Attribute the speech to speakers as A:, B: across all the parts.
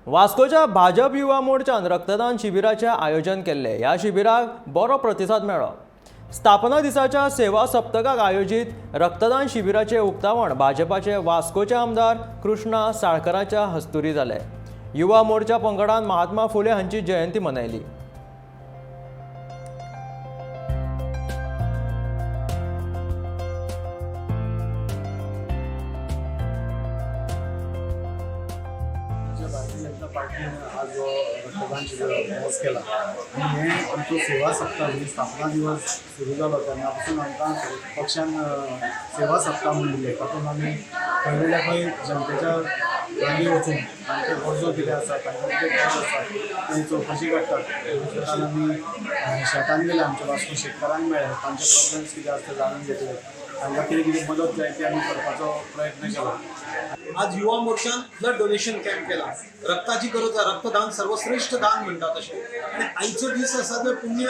A: वास्कोच्या भाजप युवा मोर्चान रक्तदान शिबिराचे आयोजन केले। ह्या शिबिराक बरो प्रतिसाद मेळ्ळो। स्थापना दिसाच्या सेवा सप्तकाक आयोजित रक्तदान शिबिराचे उक्तावण भाजपाचे वास्कोचे आमदार कृष्णा साळकराच्या हस्तुरी जाले। युवा मोर्चा पंगडान महात्मा फुले हांची जयंती मनयली।
B: भारतीय जनता पार्टीने आज रक्तदान शिबिर ऑर्गनायज केला आणि हे आमचो सेवा सप्ताह म्हणजे स्थापना दिवस सुरू झालो तेन्ना पासून आमकां पक्षान सेवा सप्ताह म्हणून दिले। तातूंत आमी पयलेल्या खंय जनतेच्या लागीं वचून तांचे गरजो कितें आसा तांकां कितें गरज आसा ती चवकशी करतात। कारण आमी शेतान गेले, आमच्या वास्को शेतकारांक मेळ्ळे, तांचे प्रॉब्लेम्स कितें आसता जाणून घेतले, तांकां कितें कितें मदत जाय ती आमी करपाचो प्रयत्न केलो।
C: आज युवा मोर्चान ब्लड डोनेशन कॅम्प केला। रक्ताची गरज आहे, रक्तदान सर्वश्रेष्ठ दान म्हणतात अशें। आणि आयचो दीस आसा तो पुण्य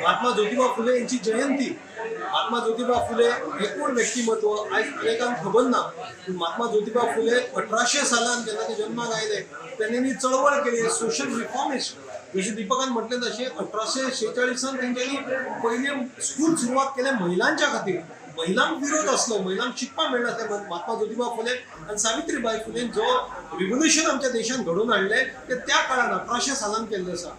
C: महात्मा ज्योतिबा फुले यांची जयंती। महात्मा ज्योतिबा फुले एकूण व्यक्तिमत्व आयज अनेकांक खबर ना, पण महात्मा ज्योतिबा फुले 1800 सालान जेन्ना ते जन्माक आयले त्यांनी चळवळ केली, सोशल रिफॉर्मिस्ट। जसे दीपकान म्हटले तसे 1846 तेंच्यांनी पहिले स्कूल सुरुवात केले महिलांच्या खातीर। महिलांक विरोध असलो, महिलांक शिकपा मेळनासलें। महात्मा ज्योतिबा फुले आणि सावित्रीबाई फुलेन जो रिव्होल्युशन आमच्या देशात घडून हाडले ते त्या काळान 1800 सालान केल्लें आसा।